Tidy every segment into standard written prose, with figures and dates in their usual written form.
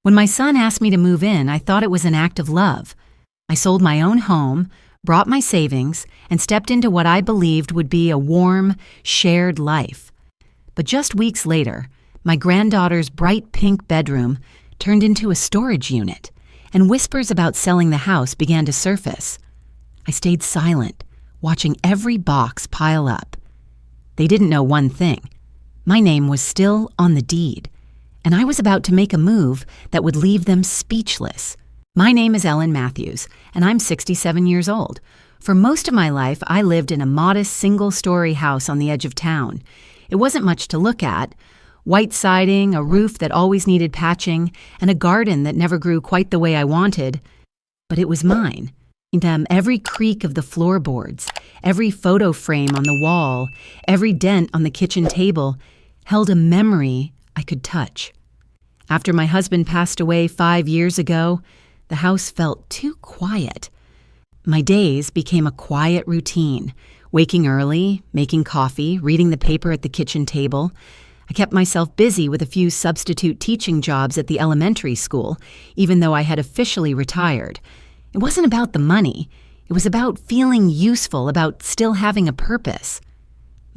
When my son asked me to move in, I thought it was an act of love. I sold my own home, brought my savings, and stepped into what I believed would be a warm, shared life. But just weeks later, my granddaughter's bright pink bedroom turned into a storage unit, and whispers about selling the house began to surface. I stayed silent, watching every box pile up. They didn't know one thing. My name was still on the deed, and I was about to make a move that would leave them speechless. My name is Ellen Matthews, and I'm 67 years old. For most of my life, I lived in a modest single-story house on the edge of town. It wasn't much to look at. White siding, a roof that always needed patching, and a garden that never grew quite the way I wanted. But it was mine. Every creak of the floorboards, every photo frame on the wall, every dent on the kitchen table held a memory I could touch. After my husband passed away 5 years ago, the house felt too quiet. My days became a quiet routine, waking early, making coffee, reading the paper at the kitchen table. I kept myself busy with a few substitute teaching jobs at the elementary school, even though I had officially retired. It wasn't about the money. It was about feeling useful, about still having a purpose.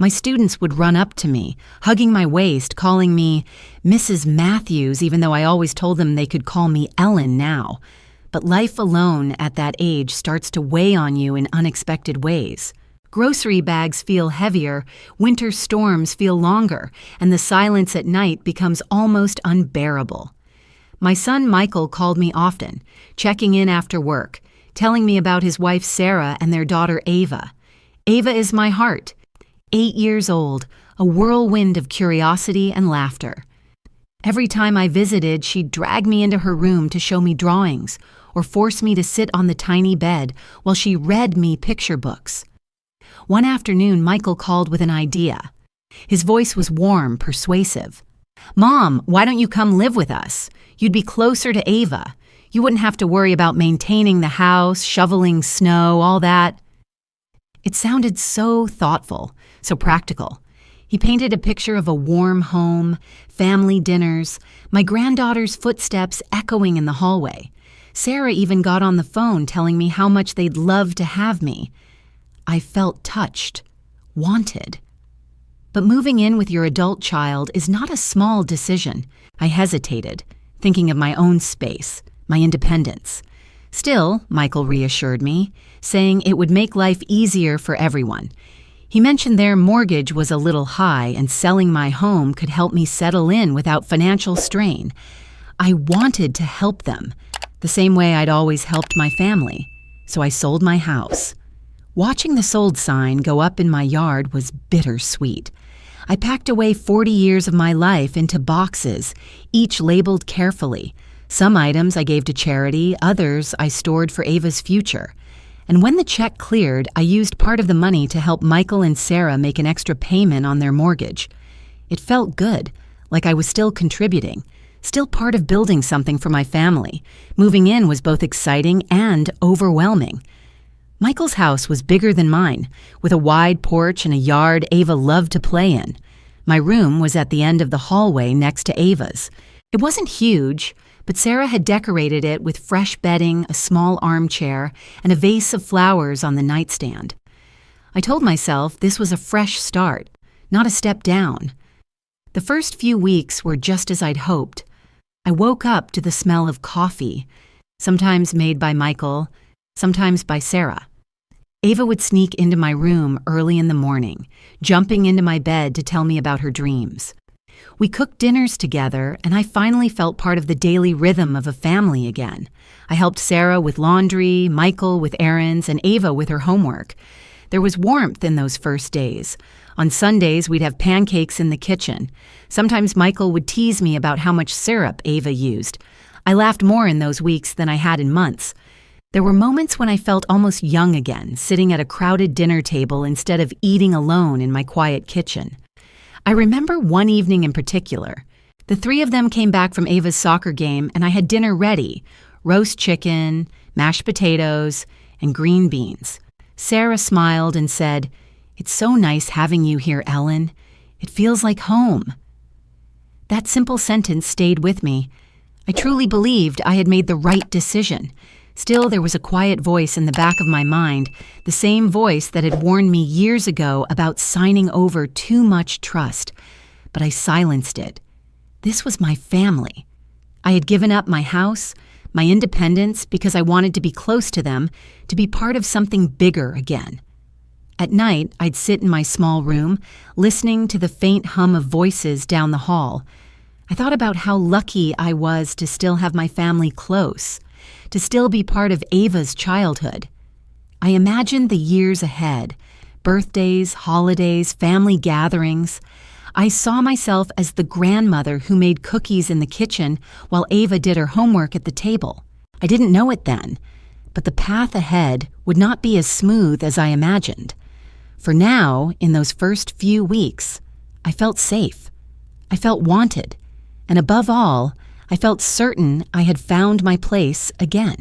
My students would run up to me, hugging my waist, calling me Mrs. Matthews, even though I always told them they could call me Ellen now. But life alone at that age starts to weigh on you in unexpected ways. Grocery bags feel heavier, winter storms feel longer, and the silence at night becomes almost unbearable. My son Michael called me often, checking in after work, telling me about his wife Sarah and their daughter Ava. Ava is my heart. 8 years old, a whirlwind of curiosity and laughter. Every time I visited, she'd drag me into her room to show me drawings or force me to sit on the tiny bed while she read me picture books. One afternoon, Michael called with an idea. His voice was warm, persuasive. "Mom, why don't you come live with us? You'd be closer to Ava. You wouldn't have to worry about maintaining the house, shoveling snow, all that." It sounded so thoughtful, so practical. He painted a picture of a warm home, family dinners, my granddaughter's footsteps echoing in the hallway. Sarah even got on the phone telling me how much they'd love to have me. I felt touched, wanted. But moving in with your adult child is not a small decision. I hesitated, thinking of my own space, my independence. Still, Michael reassured me, saying it would make life easier for everyone. He mentioned their mortgage was a little high and selling my home could help me settle in without financial strain. I wanted to help them, the same way I'd always helped my family, so I sold my house. Watching the sold sign go up in my yard was bittersweet. I packed away 40 years of my life into boxes, each labeled carefully. Some items I gave to charity, others I stored for Ava's future. And when the check cleared, I used part of the money to help Michael and Sarah make an extra payment on their mortgage. It felt good, like I was still contributing, still part of building something for my family. Moving in was both exciting and overwhelming. Michael's house was bigger than mine, with a wide porch and a yard Ava loved to play in. My room was at the end of the hallway next to Ava's. It wasn't huge, but Sarah had decorated it with fresh bedding, a small armchair, and a vase of flowers on the nightstand. I told myself this was a fresh start, not a step down. The first few weeks were just as I'd hoped. I woke up to the smell of coffee, sometimes made by Michael, sometimes by Sarah. Ava would sneak into my room early in the morning, jumping into my bed to tell me about her dreams. We cooked dinners together, and I finally felt part of the daily rhythm of a family again. I helped Sarah with laundry, Michael with errands, and Ava with her homework. There was warmth in those first days. On Sundays, we'd have pancakes in the kitchen. Sometimes Michael would tease me about how much syrup Ava used. I laughed more in those weeks than I had in months. There were moments when I felt almost young again, sitting at a crowded dinner table instead of eating alone in my quiet kitchen. I remember one evening in particular. The three of them came back from Ava's soccer game, and I had dinner ready: roast chicken, mashed potatoes, and green beans. Sarah smiled and said, "It's so nice having you here, Ellen. It feels like home." That simple sentence stayed with me. I truly believed I had made the right decision. Still, there was a quiet voice in the back of my mind, the same voice that had warned me years ago about signing over too much trust. But I silenced it. This was my family. I had given up my house, my independence, because I wanted to be close to them, to be part of something bigger again. At night, I'd sit in my small room, listening to the faint hum of voices down the hall. I thought about how lucky I was to still have my family close, to still be part of Ava's childhood. I imagined the years ahead, birthdays, holidays, family gatherings. I saw myself as the grandmother who made cookies in the kitchen while Ava did her homework at the table. I didn't know it then, but the path ahead would not be as smooth as I imagined. For now, in those first few weeks, I felt safe. I felt wanted. And above all, I felt certain I had found my place again.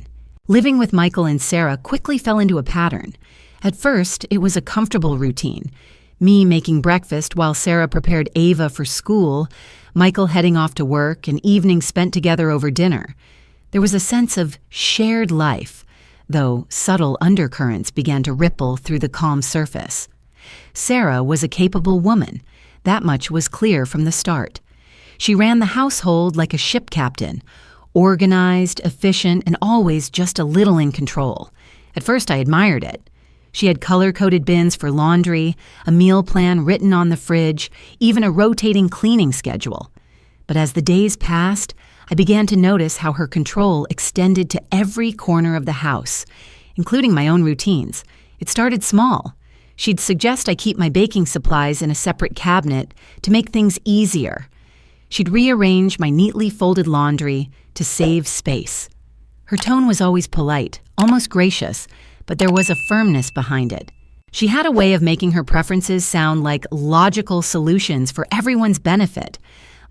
Living with Michael and Sarah quickly fell into a pattern. At first, it was a comfortable routine. Me making breakfast while Sarah prepared Ava for school, Michael heading off to work, and evenings spent together over dinner. There was a sense of shared life, though subtle undercurrents began to ripple through the calm surface. Sarah was a capable woman. That much was clear from the start. She ran the household like a ship captain, organized, efficient, and always just a little in control. At first, I admired it. She had color-coded bins for laundry, a meal plan written on the fridge, even a rotating cleaning schedule. But as the days passed, I began to notice how her control extended to every corner of the house, including my own routines. It started small. She'd suggest I keep my baking supplies in a separate cabinet to make things easier. She'd rearrange my neatly folded laundry to save space. Her tone was always polite, almost gracious, but there was a firmness behind it. She had a way of making her preferences sound like logical solutions for everyone's benefit.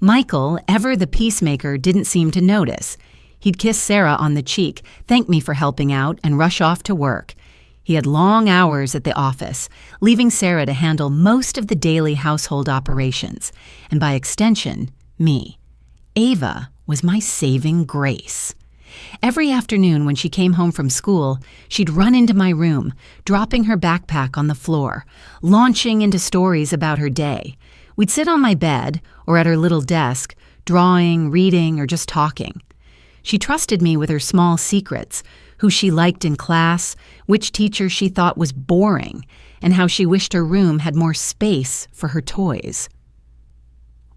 Michael, ever the peacemaker, didn't seem to notice. He'd kiss Sarah on the cheek, thank me for helping out, and rush off to work. He had long hours at the office, leaving Sarah to handle most of the daily household operations, and by extension, me. Ava was my saving grace. Every afternoon when she came home from school, she'd run into my room, dropping her backpack on the floor, launching into stories about her day. We'd sit on my bed or at her little desk, drawing, reading, or just talking. She trusted me with her small secrets, who she liked in class, which teacher she thought was boring, and how she wished her room had more space for her toys.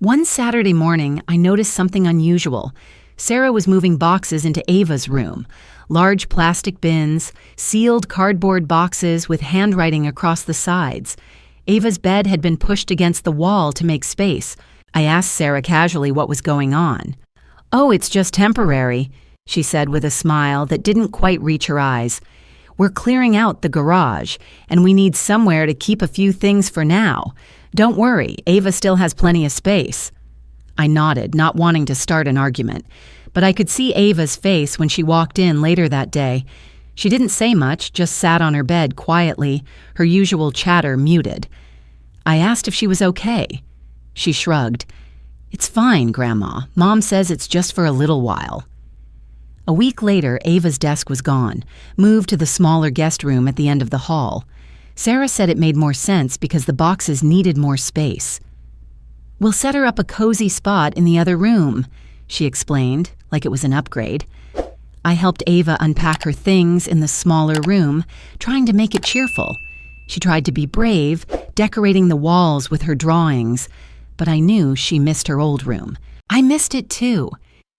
One Saturday morning, I noticed something unusual. Sarah was moving boxes into Ava's room, large plastic bins, sealed cardboard boxes with handwriting across the sides. Ava's bed had been pushed against the wall to make space. I asked Sarah casually what was going on. "Oh, it's just temporary," she said with a smile that didn't quite reach her eyes. "We're clearing out the garage, and we need somewhere to keep a few things for now. Don't worry, Ava still has plenty of space." I nodded, not wanting to start an argument, but I could see Ava's face when she walked in later that day. She didn't say much, just sat on her bed quietly, her usual chatter muted. I asked if she was okay. She shrugged. "It's fine, Grandma. Mom says it's just for a little while." A week later, Ava's desk was gone, moved to the smaller guest room at the end of the hall. Sarah said it made more sense because the boxes needed more space. "We'll set her up a cozy spot in the other room," she explained, like it was an upgrade. I helped Ava unpack her things in the smaller room, trying to make it cheerful. She tried to be brave, decorating the walls with her drawings, but I knew she missed her old room. I missed it too.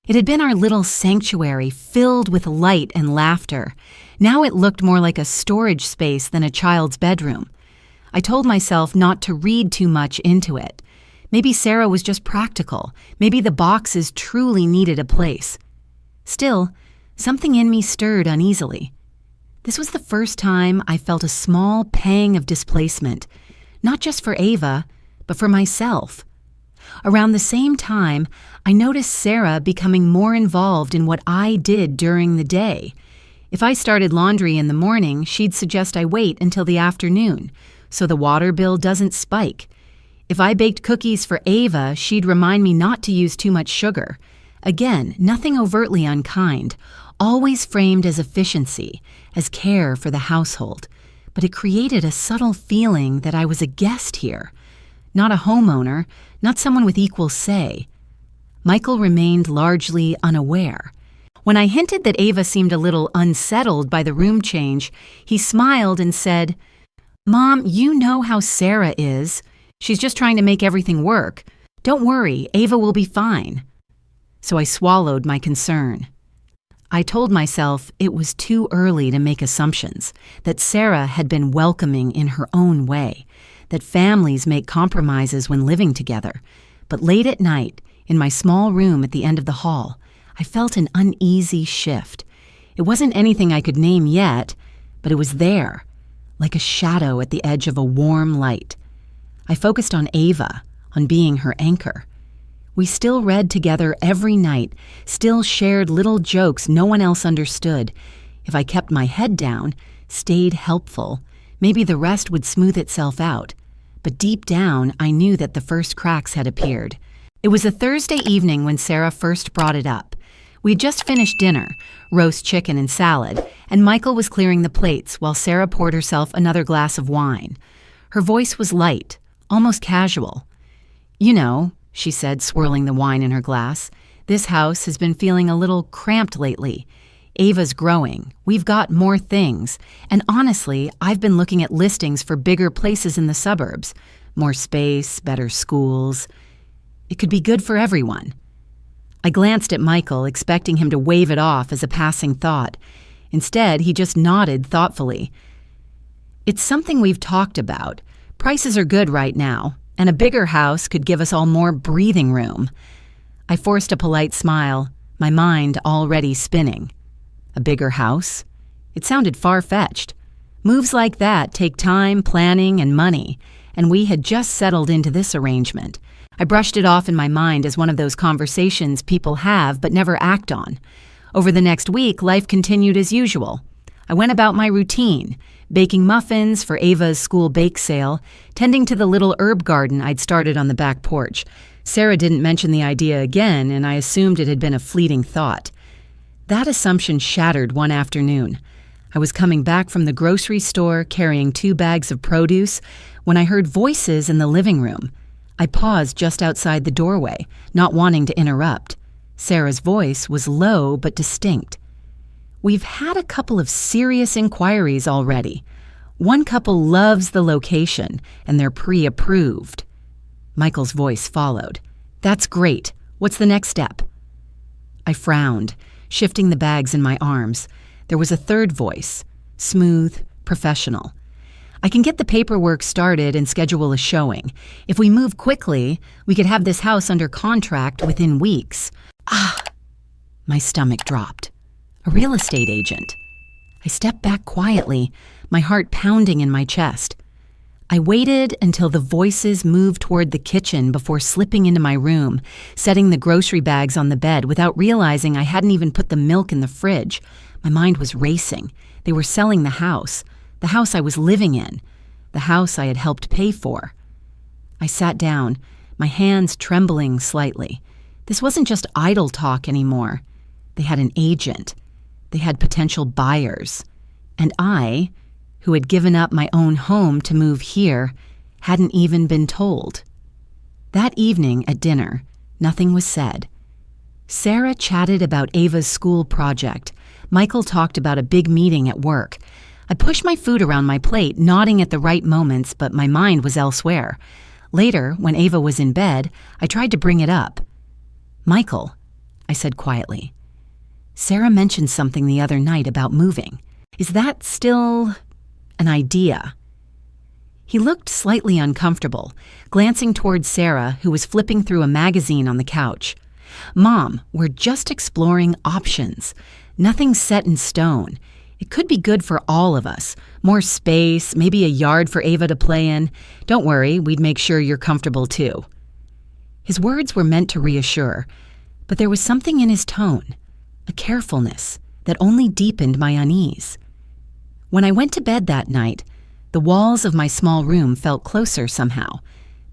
It had been our little sanctuary filled with light and laughter. Now it looked more like a storage space than a child's bedroom. I told myself not to read too much into it. Maybe Sarah was just practical. Maybe the boxes truly needed a place. Still, something in me stirred uneasily. This was the first time I felt a small pang of displacement, not just for Ava, but for myself. Around the same time, I noticed Sarah becoming more involved in what I did during the day. If I started laundry in the morning, she'd suggest I wait until the afternoon, so the water bill doesn't spike. If I baked cookies for Ava, she'd remind me not to use too much sugar. Again, nothing overtly unkind, always framed as efficiency, as care for the household, but it created a subtle feeling that I was a guest here, not a homeowner, not someone with equal say. Michael remained largely unaware. When I hinted that Ava seemed a little unsettled by the room change, he smiled and said, "Mom, you know how Sarah is. She's just trying to make everything work. Don't worry, Ava will be fine." So I swallowed my concern. I told myself it was too early to make assumptions, that Sarah had been welcoming in her own way, that families make compromises when living together. But late at night, in my small room at the end of the hall, I felt an uneasy shift. It wasn't anything I could name yet, but it was there, like a shadow at the edge of a warm light. I focused on Ava, on being her anchor. We still read together every night, still shared little jokes no one else understood. If I kept my head down, stayed helpful, maybe the rest would smooth itself out. But deep down, I knew that the first cracks had appeared. It was a Thursday evening when Sarah first brought it up. We'd just finished dinner, roast chicken and salad, and Michael was clearing the plates while Sarah poured herself another glass of wine. Her voice was light, almost casual. "You know," she said, swirling the wine in her glass, "this house has been feeling a little cramped lately. Ava's growing. We've got more things. And honestly, I've been looking at listings for bigger places in the suburbs. More space, better schools. It could be good for everyone." I glanced at Michael, expecting him to wave it off as a passing thought. Instead, he just nodded thoughtfully. "It's something we've talked about. Prices are good right now, and a bigger house could give us all more breathing room." I forced a polite smile, my mind already spinning. A bigger house? It sounded far-fetched. Moves like that take time, planning, and money, and we had just settled into this arrangement. I brushed it off in my mind as one of those conversations people have but never act on. Over the next week, life continued as usual. I went about my routine, baking muffins for Ava's school bake sale, tending to the little herb garden I'd started on the back porch. Sarah didn't mention the idea again, and I assumed it had been a fleeting thought. That assumption shattered one afternoon. I was coming back from the grocery store carrying 2 bags of produce when I heard voices in the living room. I paused just outside the doorway, not wanting to interrupt. Sarah's voice was low but distinct. "We've had a couple of serious inquiries already. One couple loves the location, and they're pre-approved." Michael's voice followed. "That's great. What's the next step?" I frowned, shifting the bags in my arms. There was a third voice, smooth, professional. "I can get the paperwork started and schedule a showing. If we move quickly, we could have this house under contract within weeks." My stomach dropped. A real estate agent. I stepped back quietly, my heart pounding in my chest. I waited until the voices moved toward the kitchen before slipping into my room, setting the grocery bags on the bed without realizing I hadn't even put the milk in the fridge. My mind was racing. They were selling the house I was living in, the house I had helped pay for. I sat down, my hands trembling slightly. This wasn't just idle talk anymore. They had an agent. They had potential buyers. And I, who had given up my own home to move here, hadn't even been told. That evening at dinner, nothing was said. Sarah chatted about Ava's school project. Michael talked about a big meeting at work. I pushed my food around my plate, nodding at the right moments, but my mind was elsewhere. Later, when Ava was in bed, I tried to bring it up. "Michael," I said quietly, "Sarah mentioned something the other night about moving. Is that still an idea?" He looked slightly uncomfortable, glancing toward Sarah, who was flipping through a magazine on the couch. "Mom, we're just exploring options. Nothing's set in stone. It could be good for all of us. More space, maybe a yard for Ava to play in. Don't worry, we'd make sure you're comfortable too." His words were meant to reassure, but there was something in his tone, a carefulness, that only deepened my unease. When I went to bed that night, the walls of my small room felt closer somehow.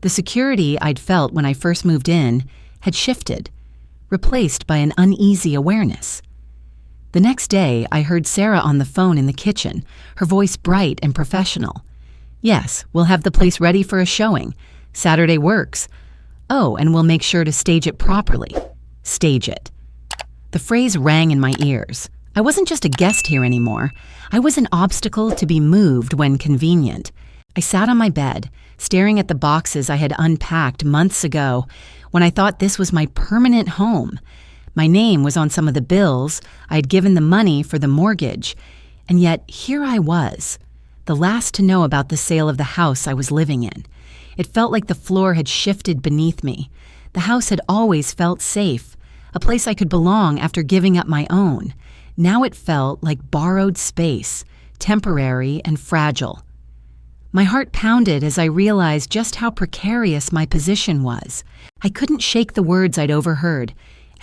The security I'd felt when I first moved in had shifted. replaced by an uneasy awareness. The next day, I heard Sarah on the phone in the kitchen, her voice bright and professional. "Yes, we'll have the place ready for a showing. Saturday works. Oh, and we'll make sure to stage it properly." Stage it. The phrase rang in my ears. I wasn't just a guest here anymore. I was an obstacle to be moved when convenient. I sat on my bed, staring at the boxes I had unpacked months ago when I thought this was my permanent home. My name was on some of the bills, I had given the money for the mortgage, and yet here I was, the last to know about the sale of the house I was living in. It felt like the floor had shifted beneath me. The house had always felt safe, a place I could belong after giving up my own. Now it felt like borrowed space, temporary and fragile. My heart pounded as I realized just how precarious my position was. I couldn't shake the words I'd overheard.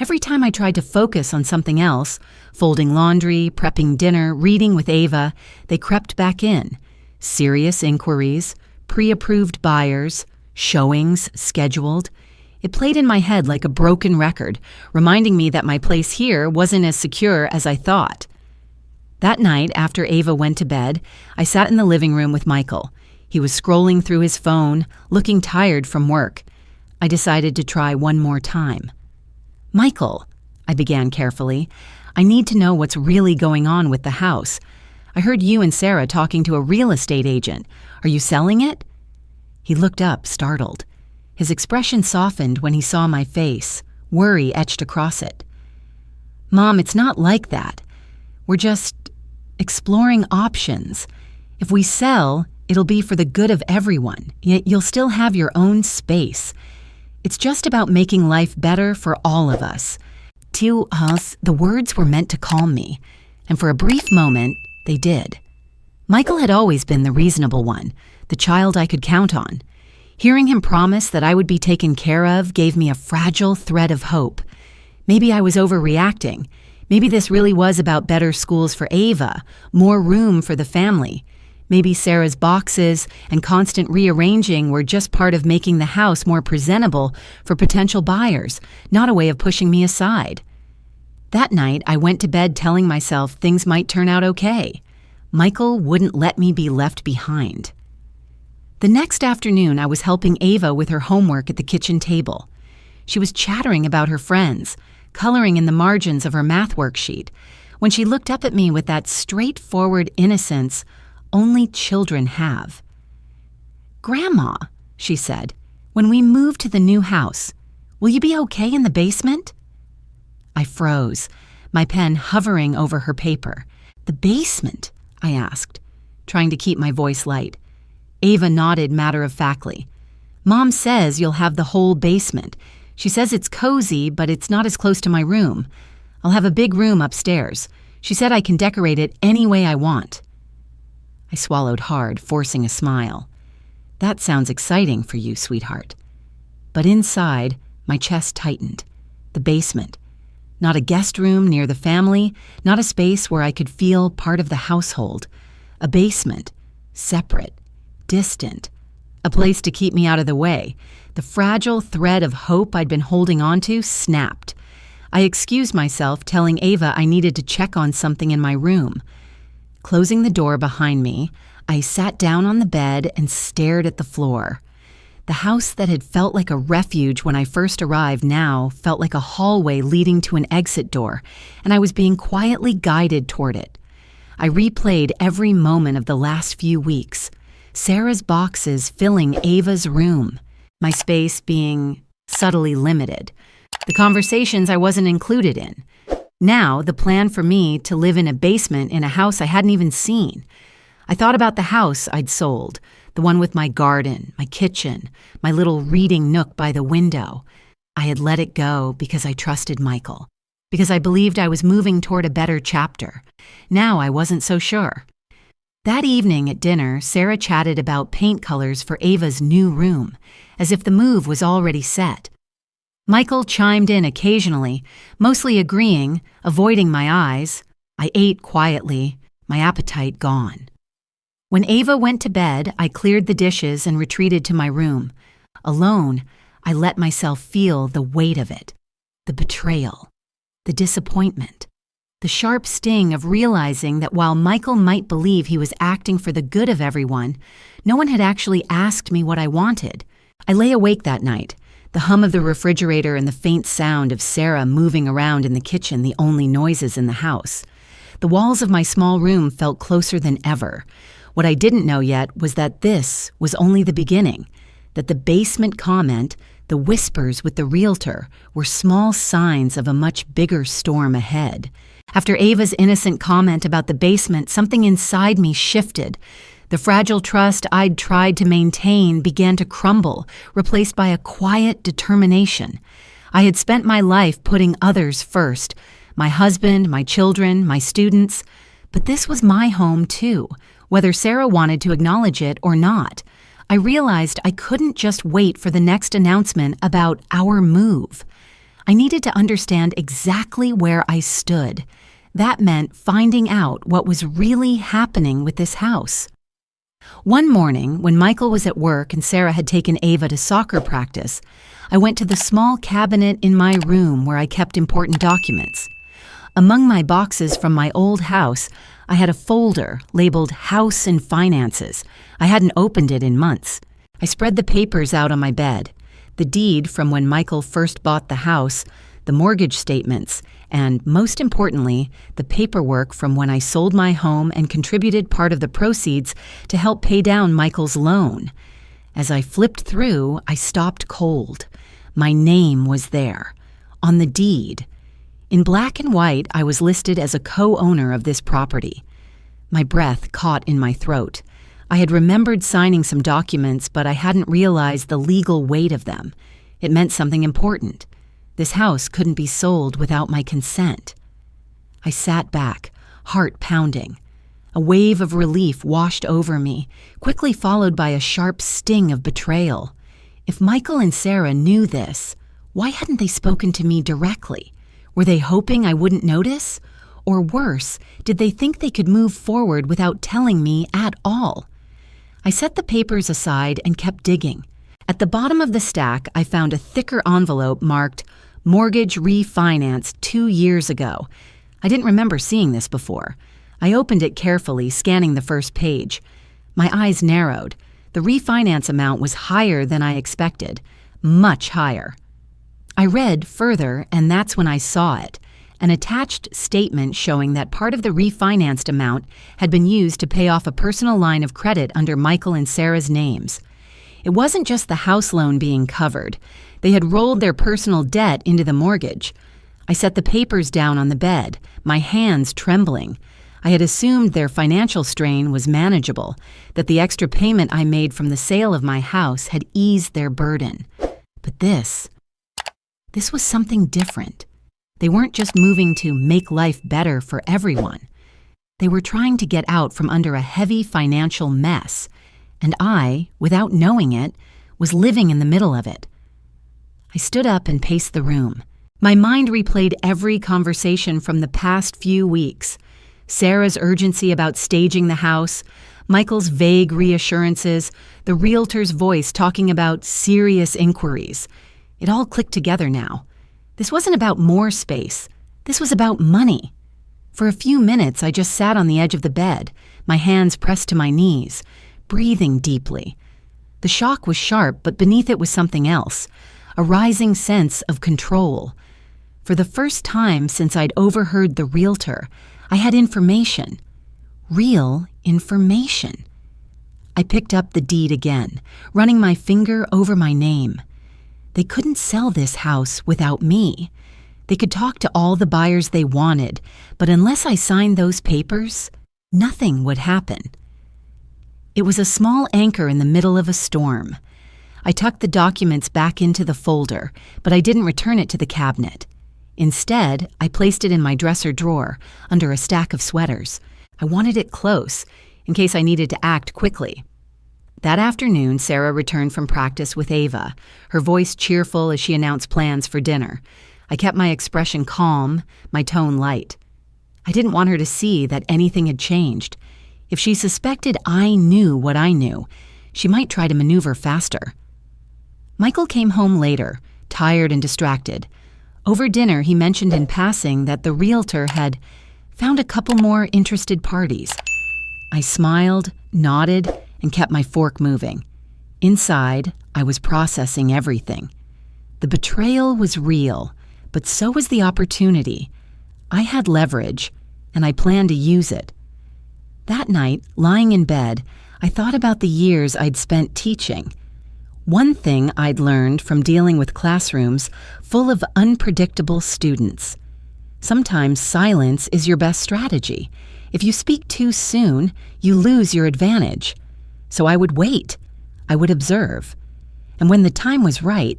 Every time I tried to focus on something else, folding laundry, prepping dinner, reading with Ava, they crept back in. Serious inquiries, pre-approved buyers, showings scheduled. It played in my head like a broken record, reminding me that my place here wasn't as secure as I thought. That night, after Ava went to bed, I sat in the living room with Michael. He was scrolling through his phone, looking tired from work. I decided to try one more time. "Michael," I began carefully, "I need to know what's really going on with the house. I heard you and Sarah talking to a real estate agent. Are you selling it?" He looked up, startled. His expression softened when he saw my face, worry etched across it. "Mom, it's not like that. We're just exploring options. If we sell, it'll be for the good of everyone, yet you'll still have your own space. It's just about making life better for all of us." To us, the words were meant to calm me, and for a brief moment, they did. Michael had always been the reasonable one, the child I could count on. Hearing him promise that I would be taken care of gave me a fragile thread of hope. Maybe I was overreacting. Maybe this really was about better schools for Ava, more room for the family. Maybe Sarah's boxes and constant rearranging were just part of making the house more presentable for potential buyers, not a way of pushing me aside. That night, I went to bed telling myself things might turn out okay. Michael wouldn't let me be left behind. The next afternoon, I was helping Ava with her homework at the kitchen table. She was chattering about her friends, coloring in the margins of her math worksheet, when she looked up at me with that straightforward innocence only children have. "Grandma," she said, "when we move to the new house, will you be okay in the basement?" I froze, my pen hovering over her paper. "The basement?" I asked, trying to keep my voice light. Ava nodded matter-of-factly. "Mom says you'll have the whole basement. She says it's cozy, but it's not as close to my room. I'll have a big room upstairs. She said I can decorate it any way I want." I swallowed hard, forcing a smile. "That sounds exciting for you, sweetheart." But inside, my chest tightened. The basement. Not a guest room near the family, not a space where I could feel part of the household. A basement. Separate. Distant. A place to keep me out of the way. The fragile thread of hope I'd been holding onto snapped. I excused myself, telling Ava I needed to check on something in my room. Closing the door behind me, I sat down on the bed and stared at the floor. The house that had felt like a refuge when I first arrived now felt like a hallway leading to an exit door, and I was being quietly guided toward it. I replayed every moment of the last few weeks. Sarah's boxes filling Ava's room, my space being subtly limited. The conversations I wasn't included in. Now, the plan for me to live in a basement in a house I hadn't even seen. I thought about the house I'd sold, the one with my garden, my kitchen, my little reading nook by the window. I had let it go because I trusted Michael, because I believed I was moving toward a better chapter. Now I wasn't so sure. That evening at dinner, Sarah chatted about paint colors for Ava's new room, as if the move was already set. Michael chimed in occasionally, mostly agreeing, avoiding my eyes. I ate quietly, my appetite gone. When Ava went to bed, I cleared the dishes and retreated to my room. Alone, I let myself feel the weight of it. The betrayal, the disappointment, the sharp sting of realizing that while Michael might believe he was acting for the good of everyone, no one had actually asked me what I wanted. I lay awake that night, the hum of the refrigerator and the faint sound of Sarah moving around in the kitchen the only noises in the house. The walls of my small room felt closer than ever. What I didn't know yet was that this was only the beginning, that the basement comment, the whispers with the realtor, were small signs of a much bigger storm ahead. After Ava's innocent comment about the basement, something inside me shifted. The fragile trust I'd tried to maintain began to crumble, replaced by a quiet determination. I had spent my life putting others first, my husband, my children, my students. But this was my home too, whether Sarah wanted to acknowledge it or not. I realized I couldn't just wait for the next announcement about our move. I needed to understand exactly where I stood. That meant finding out what was really happening with this house. One morning, when Michael was at work and Sarah had taken Ava to soccer practice, I went to the small cabinet in my room where I kept important documents. Among my boxes from my old house, I had a folder labeled House and Finances. I hadn't opened it in months. I spread the papers out on my bed. The deed from when Michael first bought the house, the mortgage statements, and, most importantly, the paperwork from when I sold my home and contributed part of the proceeds to help pay down Michael's loan. As I flipped through, I stopped cold. My name was there, on the deed. In black and white, I was listed as a co-owner of this property. My breath caught in my throat. I had remembered signing some documents, but I hadn't realized the legal weight of them. It meant something important. This house couldn't be sold without my consent. I sat back, heart pounding. A wave of relief washed over me, quickly followed by a sharp sting of betrayal. If Michael and Sarah knew this, why hadn't they spoken to me directly? Were they hoping I wouldn't notice? Or worse, did they think they could move forward without telling me at all? I set the papers aside and kept digging. At the bottom of the stack, I found a thicker envelope marked Mortgage Refinance 2 years ago. I didn't remember seeing this before. I opened it carefully, scanning the first page. My eyes narrowed. The refinance amount was higher than I expected, much higher. I read further, and that's when I saw it, an attached statement showing that part of the refinanced amount had been used to pay off a personal line of credit under Michael and Sarah's names. It wasn't just the house loan being covered. They had rolled their personal debt into the mortgage. I set the papers down on the bed, my hands trembling. I had assumed their financial strain was manageable, that the extra payment I made from the sale of my house had eased their burden. But this was something different. They weren't just moving to make life better for everyone. They were trying to get out from under a heavy financial mess, and I, without knowing it, was living in the middle of it. I stood up and paced the room. My mind replayed every conversation from the past few weeks. Sarah's urgency about staging the house, Michael's vague reassurances, the realtor's voice talking about serious inquiries. It all clicked together now. This wasn't about more space. This was about money. For a few minutes, I just sat on the edge of the bed, my hands pressed to my knees, breathing deeply. The shock was sharp, but beneath it was something else, a rising sense of control. For the first time since I'd overheard the realtor, I had information. Real information. I picked up the deed again, running my finger over my name. They couldn't sell this house without me. They could talk to all the buyers they wanted, but unless I signed those papers, nothing would happen. It was a small anchor in the middle of a storm. I tucked the documents back into the folder, but I didn't return it to the cabinet. Instead, I placed it in my dresser drawer, under a stack of sweaters. I wanted it close, in case I needed to act quickly. That afternoon, Sarah returned from practice with Ava, her voice cheerful as she announced plans for dinner. I kept my expression calm, my tone light. I didn't want her to see that anything had changed. If she suspected I knew what I knew, she might try to maneuver faster. Michael came home later, tired and distracted. Over dinner, he mentioned in passing that the realtor had found a couple more interested parties. I smiled, nodded, and kept my fork moving. Inside, I was processing everything. The betrayal was real, but so was the opportunity. I had leverage, and I planned to use it. That night, lying in bed, I thought about the years I'd spent teaching. One thing I'd learned from dealing with classrooms full of unpredictable students. Sometimes silence is your best strategy. If you speak too soon, you lose your advantage. So I would wait. I would observe. And when the time was right,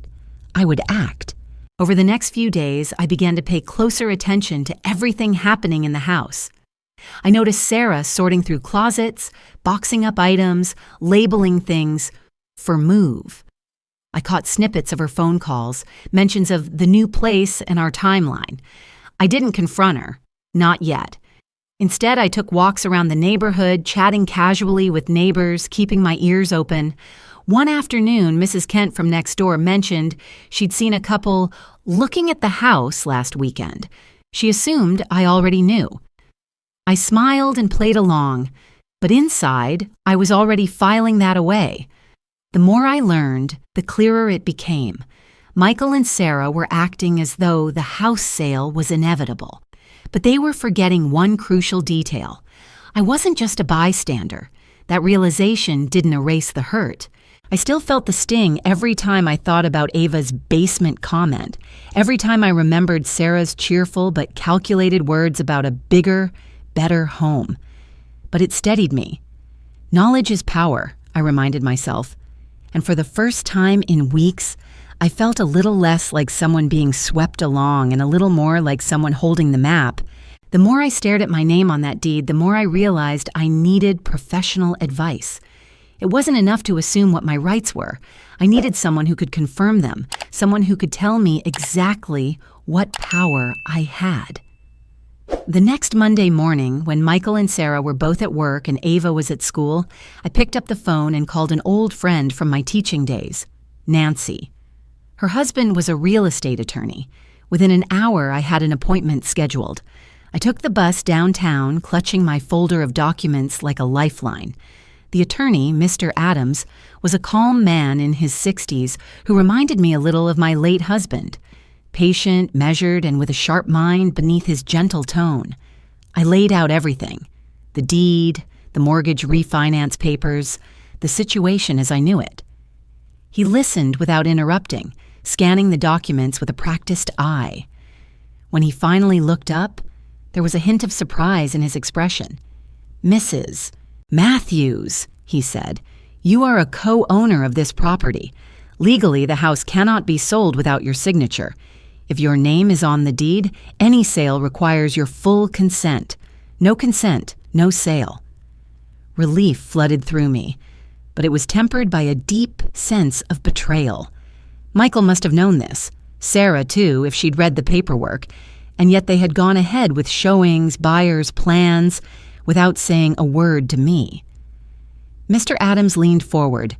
I would act. Over the next few days, I began to pay closer attention to everything happening in the house. I noticed Sarah sorting through closets, boxing up items, labeling things for move. I caught snippets of her phone calls, mentions of the new place and our timeline. I didn't confront her, not yet. Instead, I took walks around the neighborhood, chatting casually with neighbors, keeping my ears open. One afternoon, Mrs. Kent from next door mentioned she'd seen a couple looking at the house last weekend. She assumed I already knew. I smiled and played along, but inside, I was already filing that away. The more I learned, the clearer it became. Michael and Sarah were acting as though the house sale was inevitable, but they were forgetting one crucial detail. I wasn't just a bystander. That realization didn't erase the hurt. I still felt the sting every time I thought about Ava's basement comment, every time I remembered Sarah's cheerful but calculated words about a bigger, better home. But it steadied me. Knowledge is power, I reminded myself. And for the first time in weeks, I felt a little less like someone being swept along and a little more like someone holding the map. The more I stared at my name on that deed, the more I realized I needed professional advice. It wasn't enough to assume what my rights were. I needed someone who could confirm them, someone who could tell me exactly what power I had. The next Monday morning, when Michael and Sarah were both at work and Ava was at school, I picked up the phone and called an old friend from my teaching days, Nancy. Her husband was a real estate attorney. Within an hour, I had an appointment scheduled. I took the bus downtown, clutching my folder of documents like a lifeline. The attorney, Mr. Adams, was a calm man in his 60s who reminded me a little of my late husband. Patient, measured, and with a sharp mind beneath his gentle tone. I laid out everything. The deed, the mortgage refinance papers, the situation as I knew it. He listened without interrupting, scanning the documents with a practiced eye. When he finally looked up, there was a hint of surprise in his expression. "Mrs. Matthews," he said, "you are a co-owner of this property. Legally, the house cannot be sold without your signature. If your name is on the deed, any sale requires your full consent. No consent, no sale." Relief flooded through me, but it was tempered by a deep sense of betrayal. Michael must have known this, Sarah too, if she'd read the paperwork, and yet they had gone ahead with showings, buyers, plans, without saying a word to me. Mr. Adams leaned forward.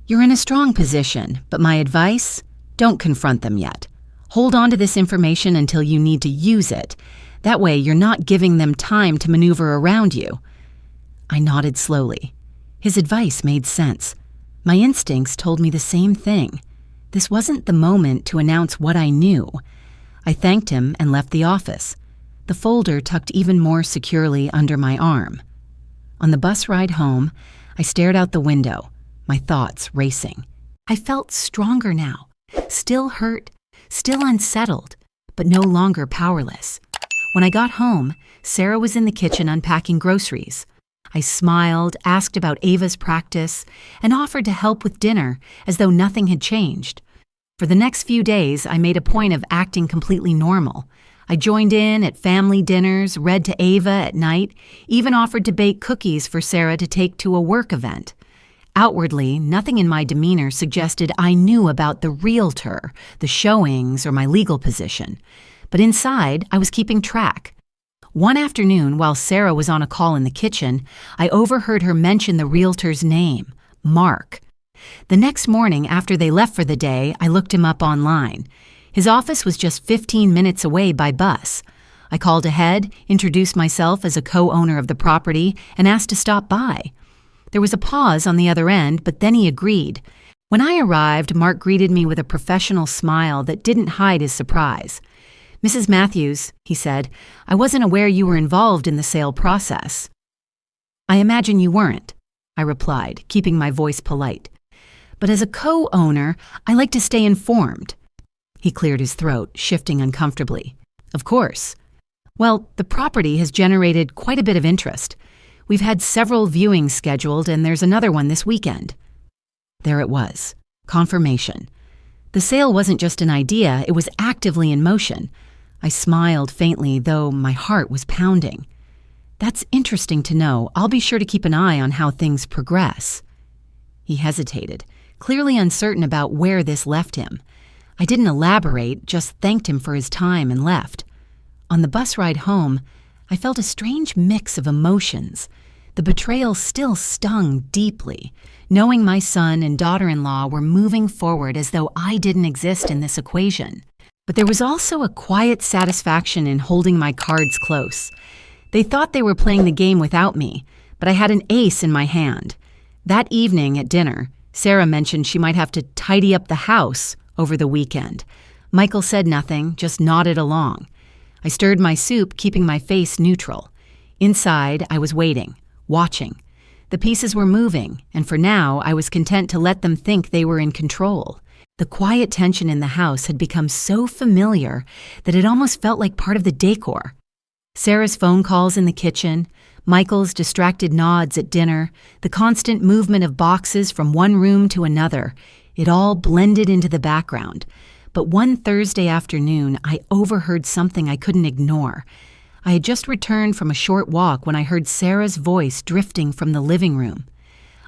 "You're in a strong position, but my advice? Don't confront them yet. Hold on to this information until you need to use it. That way you're not giving them time to maneuver around you." I nodded slowly. His advice made sense. My instincts told me the same thing. This wasn't the moment to announce what I knew. I thanked him and left the office, the folder tucked even more securely under my arm. On the bus ride home, I stared out the window, my thoughts racing. I felt stronger now, still hurt, still unsettled, but no longer powerless. When I got home, Sarah was in the kitchen unpacking groceries. I smiled, asked about Ava's practice, and offered to help with dinner as though nothing had changed. For the next few days, I made a point of acting completely normal. I joined in at family dinners, read to Ava at night, even offered to bake cookies for Sarah to take to a work event. Outwardly, nothing in my demeanor suggested I knew about the realtor, the showings, or my legal position. But inside, I was keeping track. One afternoon, while Sarah was on a call in the kitchen, I overheard her mention the realtor's name, Mark. The next morning, after they left for the day, I looked him up online. His office was just 15 minutes away by bus. I called ahead, introduced myself as a co-owner of the property, and asked to stop by. There was a pause on the other end, but then he agreed. When I arrived, Mark greeted me with a professional smile that didn't hide his surprise. "Mrs. Matthews," he said, "I wasn't aware you were involved in the sale process." "I imagine you weren't," I replied, keeping my voice polite. "But as a co-owner, I like to stay informed." He cleared his throat, shifting uncomfortably. "Of course. Well, the property has generated quite a bit of interest. We've had several viewings scheduled, and there's another one this weekend." There it was. Confirmation. The sale wasn't just an idea, it was actively in motion. I smiled faintly, though my heart was pounding. "That's interesting to know. I'll be sure to keep an eye on how things progress." He hesitated, clearly uncertain about where this left him. I didn't elaborate, just thanked him for his time and left. On the bus ride home, I felt a strange mix of emotions. The betrayal still stung deeply, knowing my son and daughter-in-law were moving forward as though I didn't exist in this equation. But there was also a quiet satisfaction in holding my cards close. They thought they were playing the game without me, but I had an ace in my hand. That evening at dinner, Sarah mentioned she might have to tidy up the house over the weekend. Michael said nothing, just nodded along. I stirred my soup, keeping my face neutral. Inside, I was waiting, watching. The pieces were moving, and for now, I was content to let them think they were in control. The quiet tension in the house had become so familiar that it almost felt like part of the decor. Sarah's phone calls in the kitchen, Michael's distracted nods at dinner, the constant movement of boxes from one room to another, it all blended into the background. But one Thursday afternoon, I overheard something I couldn't ignore. I had just returned from a short walk when I heard Sarah's voice drifting from the living room.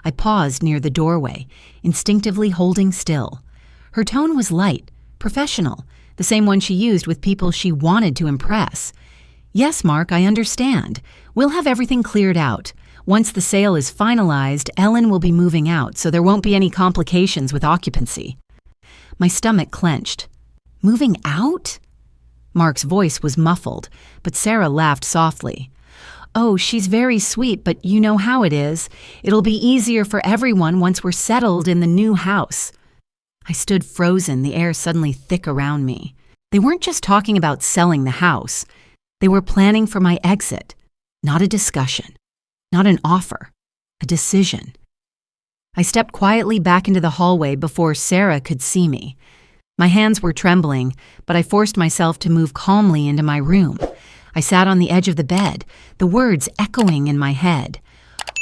I paused near the doorway, instinctively holding still. Her tone was light, professional, the same one she used with people she wanted to impress. "Yes, Mark, I understand. We'll have everything cleared out. Once the sale is finalized, Ellen will be moving out, so there won't be any complications with occupancy." My stomach clenched. "Moving out?" Mark's voice was muffled, but Sarah laughed softly. "Oh, she's very sweet, but you know how it is. It'll be easier for everyone once we're settled in the new house." I stood frozen, the air suddenly thick around me. They weren't just talking about selling the house. They were planning for my exit. Not a discussion. Not an offer. A decision. I stepped quietly back into the hallway before Sarah could see me. My hands were trembling, but I forced myself to move calmly into my room. I sat on the edge of the bed, the words echoing in my head.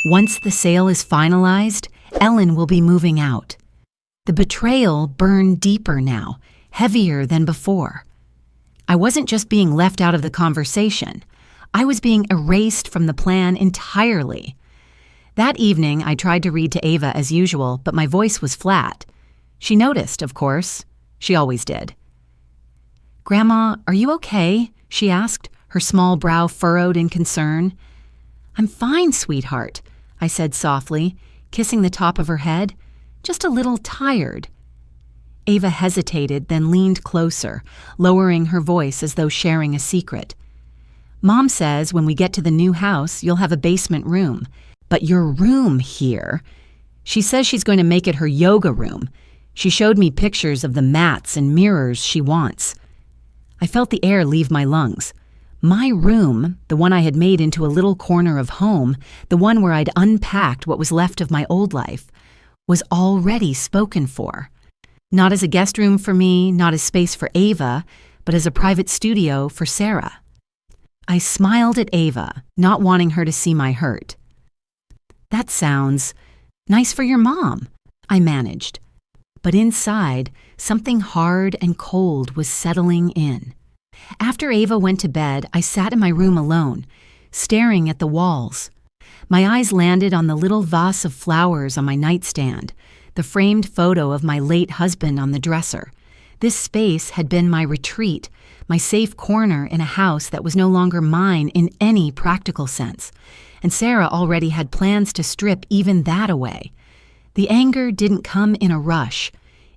"Once the sale is finalized, Ellen will be moving out." The betrayal burned deeper now, heavier than before. I wasn't just being left out of the conversation. I was being erased from the plan entirely. That evening, I tried to read to Ava as usual, but my voice was flat. She noticed, of course. She always did. "Grandma, are you okay?" she asked, her small brow furrowed in concern. "I'm fine, sweetheart," I said softly, kissing the top of her head. "Just a little tired." Ava hesitated, then leaned closer, lowering her voice as though sharing a secret. "Mom says when we get to the new house, you'll have a basement room. But your room here," she says she's going to make it her yoga room. She showed me pictures of the mats and mirrors she wants. I felt the air leave my lungs. My room, the one I had made into a little corner of home, the one where I'd unpacked what was left of my old life, was already spoken for. Not as a guest room for me, not as space for Ava, but as a private studio for Sarah. I smiled at Ava, not wanting her to see my hurt. "That sounds nice for your mom," I managed. But inside, something hard and cold was settling in. After Ava went to bed, I sat in my room alone, staring at the walls. My eyes landed on the little vase of flowers on my nightstand, the framed photo of my late husband on the dresser. This space had been my retreat, my safe corner in a house that was no longer mine in any practical sense, and Sarah already had plans to strip even that away. The anger didn't come in a rush.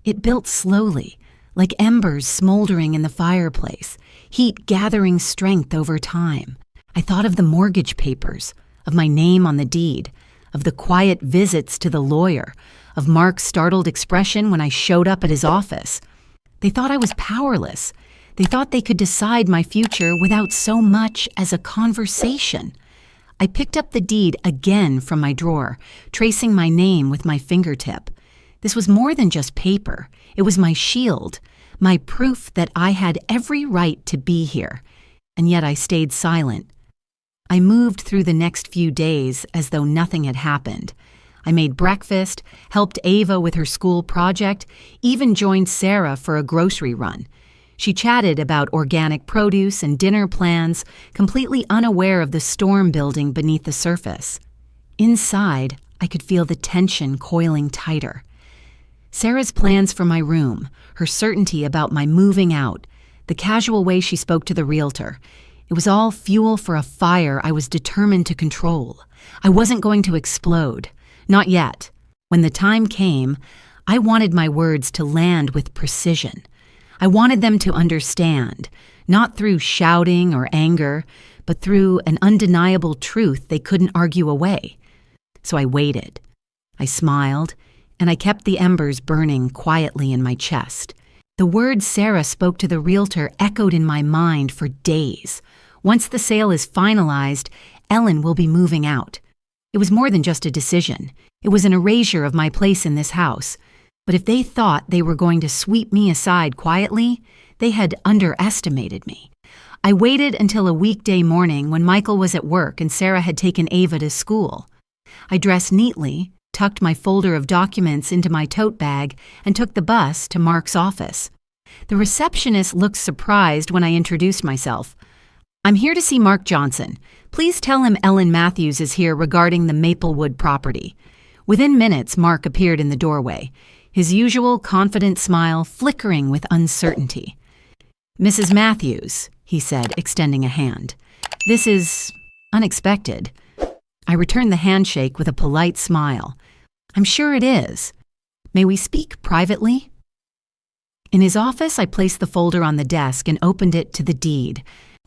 It built slowly, like embers smoldering in the fireplace, heat gathering strength over time. I thought of the mortgage papers, of my name on the deed, of the quiet visits to the lawyer, of Mark's startled expression when I showed up at his office. They thought I was powerless. They thought they could decide my future without so much as a conversation. I picked up the deed again from my drawer, tracing my name with my fingertip. This was more than just paper. It was my shield, my proof that I had every right to be here. And yet I stayed silent. I moved through the next few days as though nothing had happened. I made breakfast, helped Ava with her school project, even joined Sarah for a grocery run. She chatted about organic produce and dinner plans, completely unaware of the storm building beneath the surface. Inside, I could feel the tension coiling tighter. Sarah's plans for my room, her certainty about my moving out, the casual way she spoke to the realtor. It was all fuel for a fire I was determined to control. I wasn't going to explode. Not yet. When the time came, I wanted my words to land with precision. I wanted them to understand, not through shouting or anger, but through an undeniable truth they couldn't argue away. So I waited. I smiled, and I kept the embers burning quietly in my chest. The words Sarah spoke to the realtor echoed in my mind for days. Once the sale is finalized, Ellen will be moving out. It was more than just a decision. It was an erasure of my place in this house. But if they thought they were going to sweep me aside quietly, they had underestimated me. I waited until a weekday morning when Michael was at work and Sarah had taken Ava to school. I dressed neatly, tucked my folder of documents into my tote bag, and took the bus to Mark's office. The receptionist looked surprised when I introduced myself. "I'm here to see Mark Johnson. Please tell him Ellen Matthews is here regarding the Maplewood property." Within minutes, Mark appeared in the doorway, his usual confident smile flickering with uncertainty. "Mrs. Matthews," he said, extending a hand. "This is unexpected." I returned the handshake with a polite smile. "I'm sure it is. May we speak privately?" In his office, I placed the folder on the desk and opened it to the deed.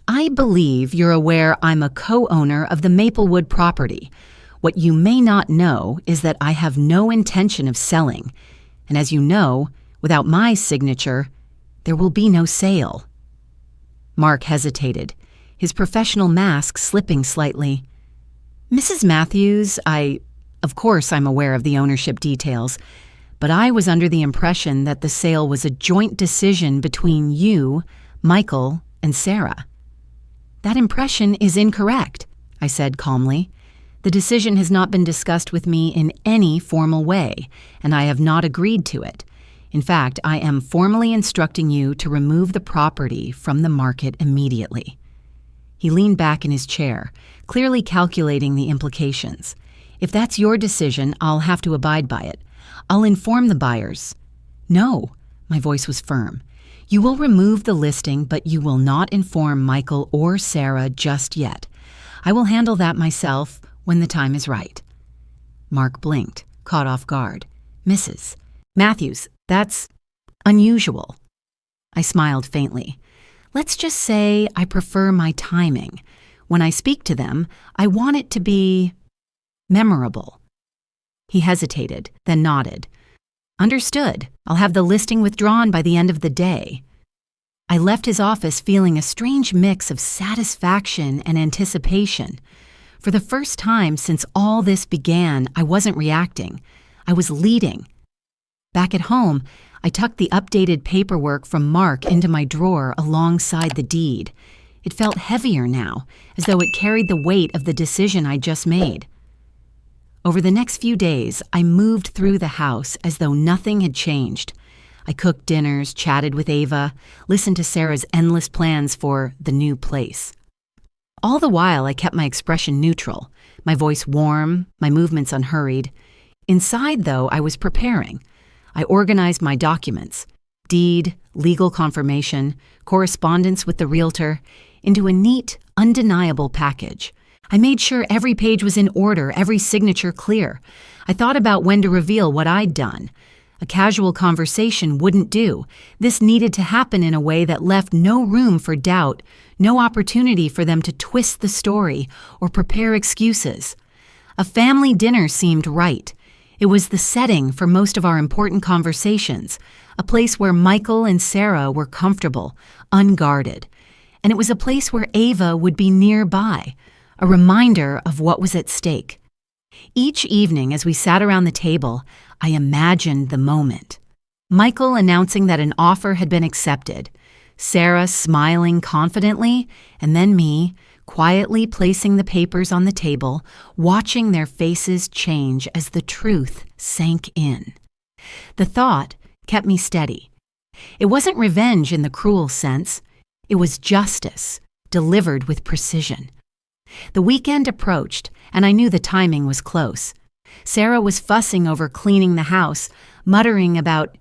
"I believe you're aware I'm a co-owner of the Maplewood property. What you may not know is that I have no intention of selling. And as you know, without my signature, there will be no sale." Mark hesitated, his professional mask slipping slightly. "Mrs. Matthews, of course I'm aware of the ownership details, but I was under the impression that the sale was a joint decision between you, Michael, and Sarah." "That impression is incorrect," I said calmly. "The decision has not been discussed with me in any formal way, and I have not agreed to it. In fact, I am formally instructing you to remove the property from the market immediately." He leaned back in his chair, clearly calculating the implications. "If that's your decision, I'll have to abide by it. I'll inform the buyers." "No," my voice was firm. "You will remove the listing, but you will not inform Michael or Sarah just yet. I will handle that myself when the time is right." Mark blinked, caught off guard. "Mrs. Matthews, that's unusual." I smiled faintly. "Let's just say I prefer my timing. When I speak to them, I want it to be memorable." He hesitated, then nodded. "Understood. I'll have the listing withdrawn by the end of the day." I left his office feeling a strange mix of satisfaction and anticipation. For the first time since all this began, I wasn't reacting. I was leading. Back at home, I tucked the updated paperwork from Mark into my drawer alongside the deed. It felt heavier now, as though it carried the weight of the decision I'd just made. Over the next few days, I moved through the house as though nothing had changed. I cooked dinners, chatted with Ava, listened to Sarah's endless plans for the new place. All the while, I kept my expression neutral, my voice warm, my movements unhurried. Inside, though, I was preparing. I organized my documents, deed, legal confirmation, correspondence with the realtor, into a neat, undeniable package. I made sure every page was in order, every signature clear. I thought about when to reveal what I'd done. A casual conversation wouldn't do. This needed to happen in a way that left no room for doubt, no opportunity for them to twist the story or prepare excuses. A family dinner seemed right. It was the setting for most of our important conversations, a place where Michael and Sarah were comfortable, unguarded. And it was a place where Ava would be nearby, a reminder of what was at stake. Each evening as we sat around the table, I imagined the moment. Michael announcing that an offer had been accepted, Sarah smiling confidently, and then me, quietly placing the papers on the table, watching their faces change as the truth sank in. The thought kept me steady. It wasn't revenge in the cruel sense. It was justice, delivered with precision. The weekend approached, and I knew the timing was close. Sarah was fussing over cleaning the house, muttering about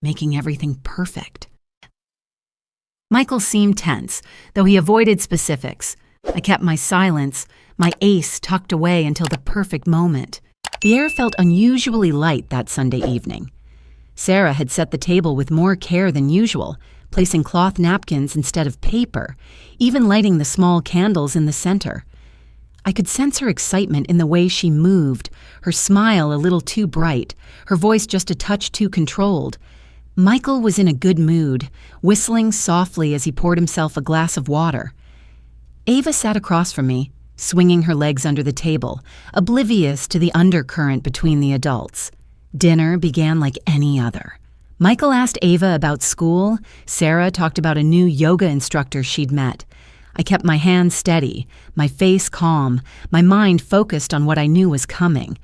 making everything perfect. Michael seemed tense, though he avoided specifics. I kept my silence, my ace tucked away until the perfect moment. The air felt unusually light that Sunday evening. Sarah had set the table with more care than usual, placing cloth napkins instead of paper, even lighting the small candles in the center. I could sense her excitement in the way she moved, her smile a little too bright, her voice just a touch too controlled. Michael was in a good mood, whistling softly as he poured himself a glass of water. Ava sat across from me, swinging her legs under the table, oblivious to the undercurrent between the adults. Dinner began like any other. Michael asked Ava about school. Sarah talked about a new yoga instructor she'd met. I kept my hands steady, my face calm, my mind focused on what I knew was coming.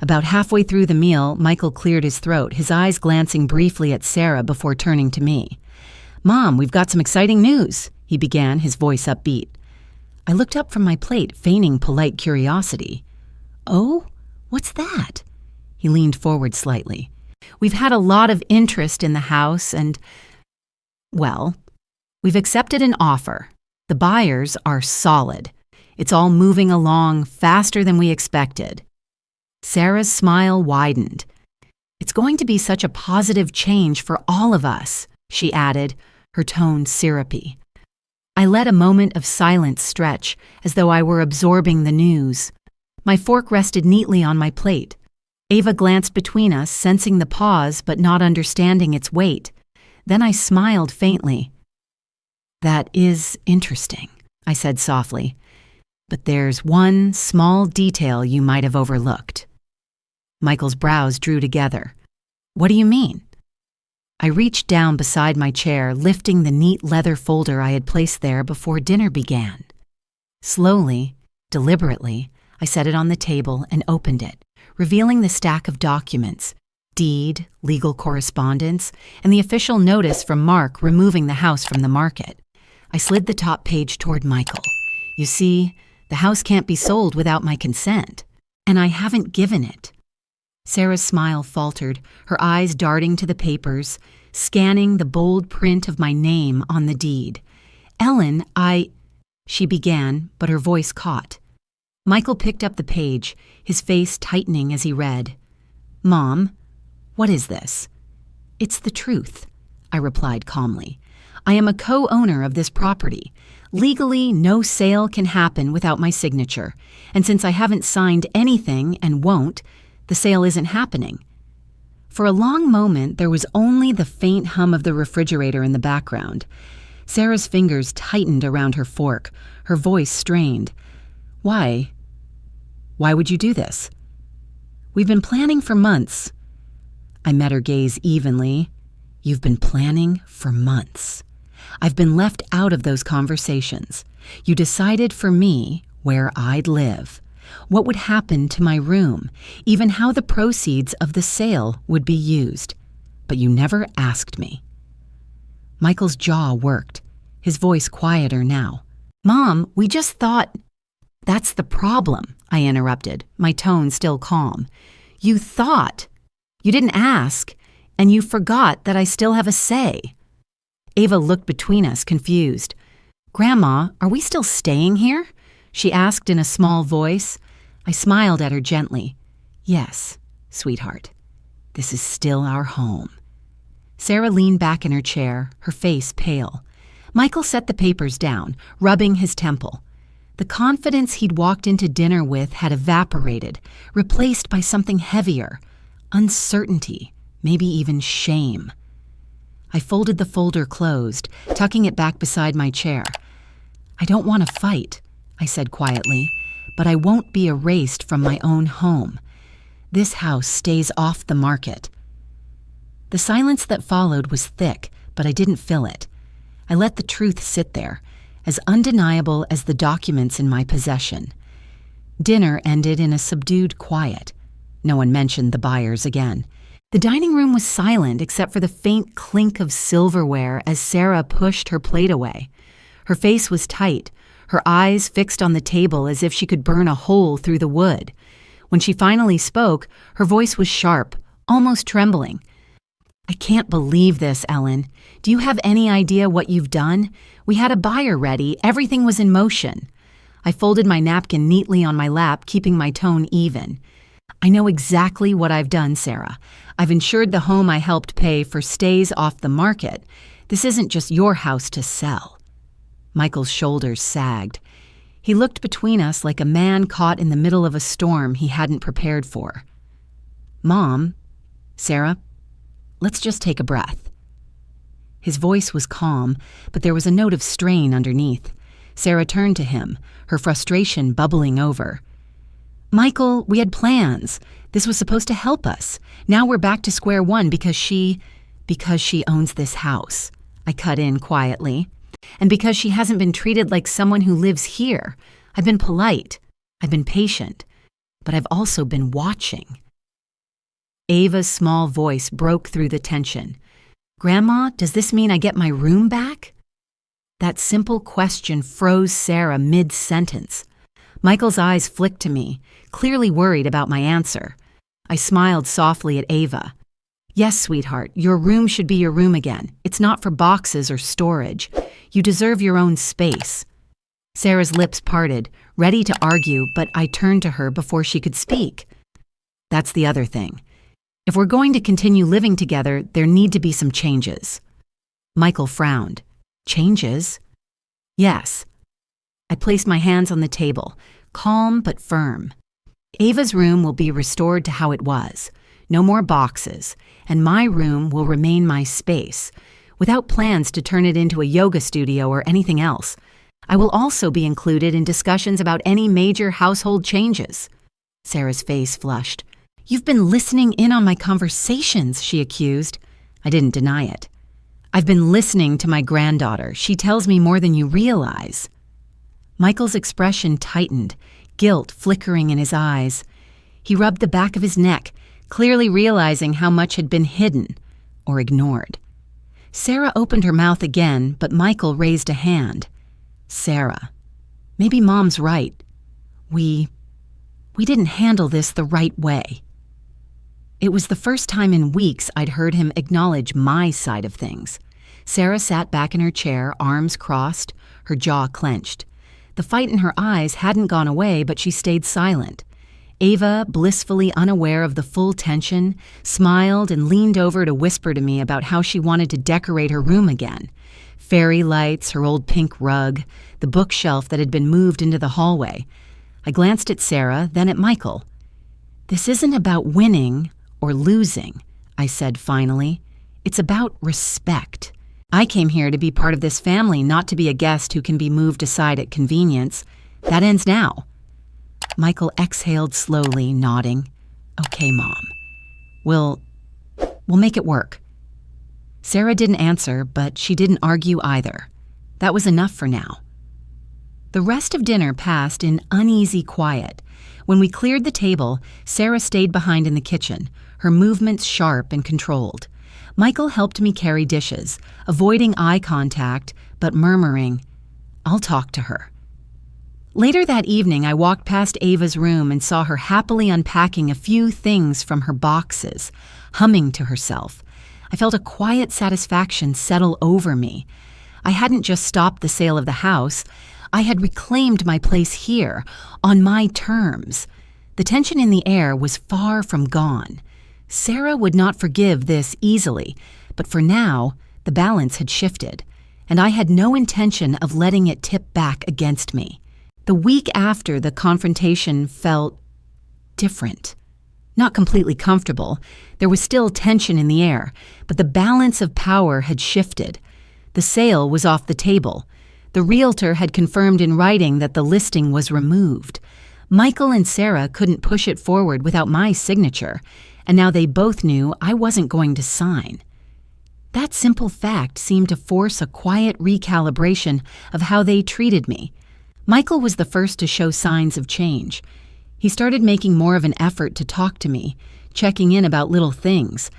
About halfway through the meal, Michael cleared his throat, his eyes glancing briefly at Sarah before turning to me. "Mom, we've got some exciting news," he began, his voice upbeat. I looked up from my plate, feigning polite curiosity. "Oh, what's that?" He leaned forward slightly. "We've had a lot of interest in the house and, well, we've accepted an offer. The buyers are solid. It's all moving along faster than we expected." Sarah's smile widened. "It's going to be such a positive change for all of us," she added, her tone syrupy. I let a moment of silence stretch, as though I were absorbing the news. My fork rested neatly on my plate. Ava glanced between us, sensing the pause but not understanding its weight. Then I smiled faintly. "That is interesting," I said softly. "But there's one small detail you might have overlooked." Michael's brows drew together. "What do you mean?" I reached down beside my chair, lifting the neat leather folder I had placed there before dinner began. Slowly, deliberately, I set it on the table and opened it, revealing the stack of documents, deed, legal correspondence, and the official notice from Mark removing the house from the market. I slid the top page toward Michael. "You see, the house can't be sold without my consent, and I haven't given it." Sarah's smile faltered, her eyes darting to the papers, scanning the bold print of my name on the deed. "Ellen, she began, but her voice caught. Michael picked up the page, his face tightening as he read. "Mom, what is this?" "It's the truth," I replied calmly. "I am a co-owner of this property. Legally, no sale can happen without my signature, and since I haven't signed anything and won't, the sale isn't happening." For a long moment, there was only the faint hum of the refrigerator in the background. Sarah's fingers tightened around her fork, her voice strained. Why would you do this?" "We've been planning for months." I met her gaze evenly. "You've been planning for months. I've been left out of those conversations. You decided for me where I'd live, what would happen to my room, even how the proceeds of the sale would be used. But you never asked me." Michael's jaw worked, his voice quieter now. "Mom, we just thought—" "That's the problem," I interrupted, my tone still calm. "You thought. You didn't ask, and you forgot that I still have a say." Ava looked between us, confused. "Grandma, are we still staying here?" she asked in a small voice. I smiled at her gently. "Yes, sweetheart. This is still our home. Sarah leaned back in her chair, her face pale. Michael set the papers down, rubbing his temple. The confidence he'd walked into dinner with had evaporated, replaced by something heavier, uncertainty, maybe even shame. I folded the folder closed, tucking it back beside my chair. I don't want to fight, I said quietly, but I won't be erased from my own home. This house stays off the market. The silence that followed was thick, but I didn't fill it. I let the truth sit there, as undeniable as the documents in my possession. Dinner ended in a subdued quiet. No one mentioned the buyers again. The dining room was silent except for the faint clink of silverware as Sarah pushed her plate away. Her face was tight, her eyes fixed on the table as if she could burn a hole through the wood. When she finally spoke, her voice was sharp, almost trembling. I can't believe this, Ellen. Do you have any idea what you've done? We had a buyer ready. Everything was in motion. I folded my napkin neatly on my lap, keeping my tone even. I know exactly what I've done, Sarah. I've insured the home I helped pay for stays off the market. This isn't just your house to sell. Michael's shoulders sagged. He looked between us like a man caught in the middle of a storm he hadn't prepared for. Mom, Sarah, let's just take a breath. His voice was calm, but there was a note of strain underneath. Sarah turned to him, her frustration bubbling over. Michael, we had plans. This was supposed to help us. Now we're back to square one because she owns this house. I cut in quietly. And because she hasn't been treated like someone who lives here. I've been polite. I've been patient. But I've also been watching. Ava's small voice broke through the tension. Grandma, does this mean I get my room back? That simple question froze Sarah mid-sentence. Michael's eyes flicked to me, clearly worried about my answer. I smiled softly at Ava. Yes, sweetheart, your room should be your room again. It's not for boxes or storage. You deserve your own space. Sarah's lips parted, ready to argue, but I turned to her before she could speak. That's the other thing. If we're going to continue living together, there need to be some changes. Michael frowned. Changes? Yes. I placed my hands on the table, calm but firm. Ava's room will be restored to how it was. No more boxes, and my room will remain my space, without plans to turn it into a yoga studio or anything else. I will also be included in discussions about any major household changes. Sarah's face flushed. You've been listening in on my conversations, she accused. I didn't deny it. I've been listening to my granddaughter. She tells me more than you realize. Michael's expression tightened, guilt flickering in his eyes. He rubbed the back of his neck, clearly realizing how much had been hidden or ignored. Sarah opened her mouth again, but Michael raised a hand. Sarah, maybe Mom's right. We didn't handle this the right way. It was the first time in weeks I'd heard him acknowledge my side of things. Sarah sat back in her chair, arms crossed, her jaw clenched. The fight in her eyes hadn't gone away, but she stayed silent. Ava, blissfully unaware of the full tension, smiled and leaned over to whisper to me about how she wanted to decorate her room again. Fairy lights, her old pink rug, the bookshelf that had been moved into the hallway. I glanced at Sarah, then at Michael. This isn't about winning or losing, I said finally. It's about respect. I came here to be part of this family, not to be a guest who can be moved aside at convenience. That ends now. Michael exhaled slowly, nodding. Okay, Mom. We'll make it work. Sarah didn't answer, but she didn't argue either. That was enough for now. The rest of dinner passed in uneasy quiet. When we cleared the table, Sarah stayed behind in the kitchen, her movements sharp and controlled. Michael helped me carry dishes, avoiding eye contact, but murmuring, I'll talk to her. Later that evening, I walked past Ava's room and saw her happily unpacking a few things from her boxes, humming to herself. I felt a quiet satisfaction settle over me. I hadn't just stopped the sale of the house. I had reclaimed my place here, on my terms. The tension in the air was far from gone. Sarah would not forgive this easily, but for now, the balance had shifted, and I had no intention of letting it tip back against me. The week after the confrontation felt different. Not completely comfortable. There was still tension in the air, but the balance of power had shifted. The sale was off the table. The realtor had confirmed in writing that the listing was removed. Michael and Sarah couldn't push it forward without my signature, and now they both knew I wasn't going to sign. That simple fact seemed to force a quiet recalibration of how they treated me. Michael was the first to show signs of change. He started making more of an effort to talk to me, checking in about little things,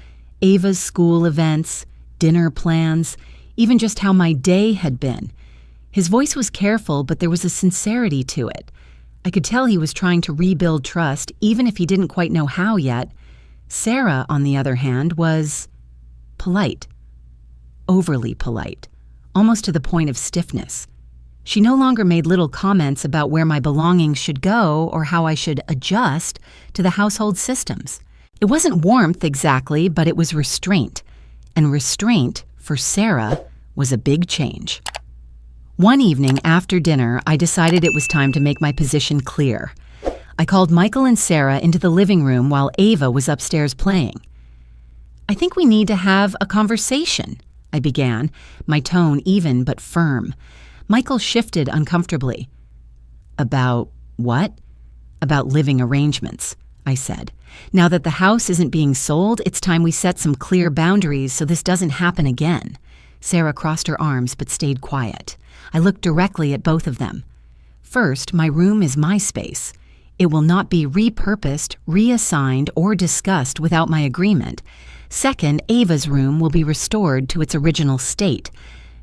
Ava's school events, dinner plans, even just how my day had been. His voice was careful, but there was a sincerity to it. I could tell he was trying to rebuild trust, even if he didn't quite know how yet. Sarah, on the other hand, was polite. Overly polite, almost to the point of stiffness. She no longer made little comments about where my belongings should go or how I should adjust to the household systems. It wasn't warmth exactly, but it was restraint. And restraint, for Sarah, was a big change. One evening after dinner, I decided it was time to make my position clear. I called Michael and Sarah into the living room while Ava was upstairs playing. "I think we need to have a conversation," I began, my tone even but firm. Michael shifted uncomfortably. "About what?" "About living arrangements," I said. "Now that the house isn't being sold, it's time we set some clear boundaries so this doesn't happen again." Sarah crossed her arms but stayed quiet. I looked directly at both of them. "First, my room is my space. It will not be repurposed, reassigned, or discussed without my agreement. Second, Ava's room will be restored to its original state.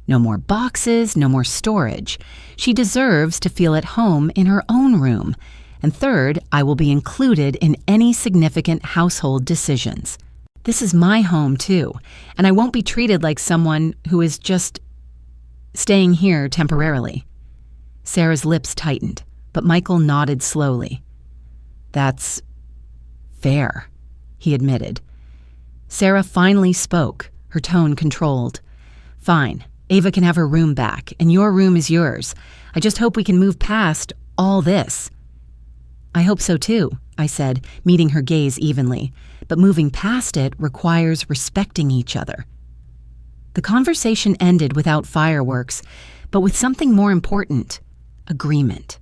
No more boxes, no more storage. She deserves to feel at home in her own room. And third, I will be included in any significant household decisions. This is my home too, and I won't be treated like someone who is just staying here temporarily." Sarah's lips tightened, but Michael nodded slowly. "That's fair," he admitted. Sarah finally spoke, her tone controlled. "Fine. Ava can have her room back, and your room is yours. I just hope we can move past all this." "I hope so too," I said, meeting her gaze evenly. "But moving past it requires respecting each other." The conversation ended without fireworks, but with something more important: agreement.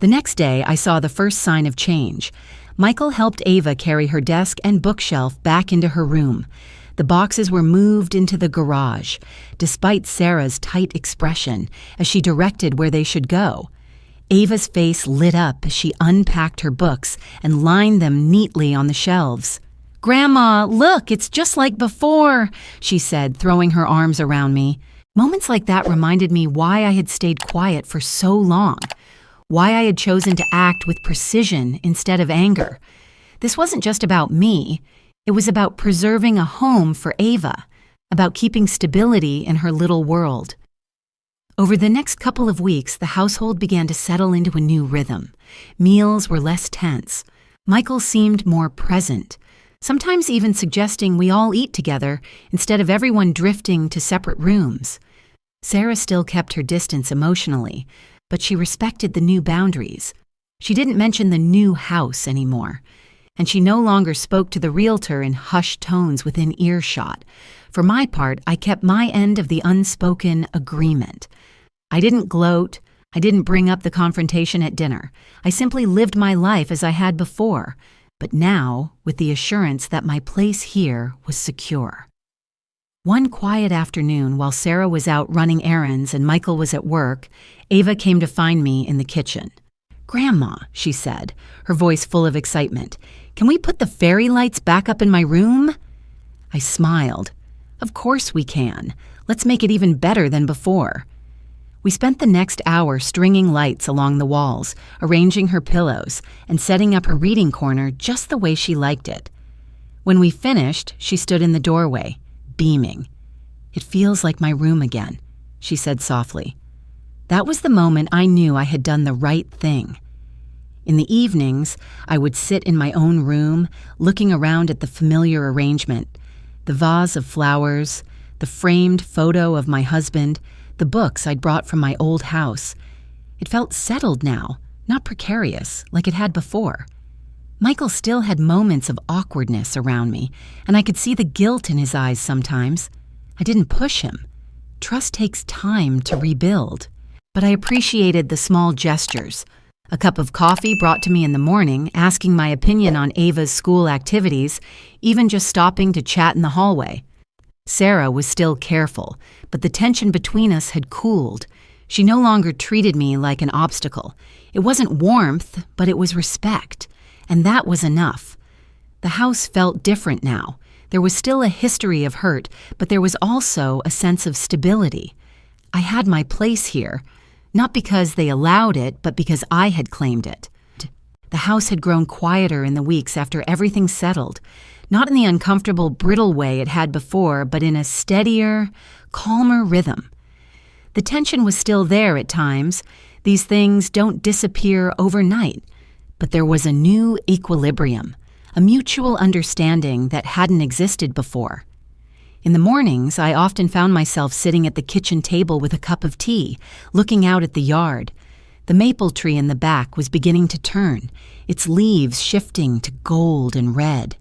The next day, I saw the first sign of change. Michael helped Ava carry her desk and bookshelf back into her room. The boxes were moved into the garage, despite Sarah's tight expression as she directed where they should go. Ava's face lit up as she unpacked her books and lined them neatly on the shelves. "Grandma, look, it's just like before," she said, throwing her arms around me. Moments like that reminded me why I had stayed quiet for so long, why I had chosen to act with precision instead of anger. This wasn't just about me. It was about preserving a home for Ava, about keeping stability in her little world. Over the next couple of weeks, the household began to settle into a new rhythm. Meals were less tense. Michael seemed more present, sometimes even suggesting we all eat together instead of everyone drifting to separate rooms. Sarah still kept her distance emotionally, but she respected the new boundaries. She didn't mention the new house anymore, and she no longer spoke to the realtor in hushed tones within earshot. For my part, I kept my end of the unspoken agreement. I didn't gloat. I didn't bring up the confrontation at dinner. I simply lived my life as I had before, but now with the assurance that my place here was secure. One quiet afternoon, while Sarah was out running errands and Michael was at work, Ava came to find me in the kitchen. "Grandma," she said, her voice full of excitement, "can we put the fairy lights back up in my room?" I smiled. "Of course we can. Let's make it even better than before." We spent the next hour stringing lights along the walls, arranging her pillows, and setting up her reading corner just the way she liked it. When we finished, she stood in the doorway, beaming. "It feels like my room again," she said softly. That was the moment I knew I had done the right thing. In the evenings, I would sit in my own room, looking around at the familiar arrangement: the vase of flowers, the framed photo of my husband, the books I'd brought from my old house. It felt settled now, not precarious like it had before. Michael still had moments of awkwardness around me, and I could see the guilt in his eyes sometimes. I didn't push him. Trust takes time to rebuild. But I appreciated the small gestures: a cup of coffee brought to me in the morning, asking my opinion on Ava's school activities, even just stopping to chat in the hallway. Sarah was still careful, but the tension between us had cooled. She no longer treated me like an obstacle. It wasn't warmth, but it was respect, and that was enough. The house felt different now. There was still a history of hurt, but there was also a sense of stability. I had my place here, not because they allowed it, but because I had claimed it. The house had grown quieter in the weeks after everything settled, not in the uncomfortable, brittle way it had before, but in a steadier, calmer rhythm. The tension was still there at times. These things don't disappear overnight, but there was a new equilibrium, a mutual understanding that hadn't existed before. In the mornings, I often found myself sitting at the kitchen table with a cup of tea, looking out at the yard. The maple tree in the back was beginning to turn, its leaves shifting to gold and red.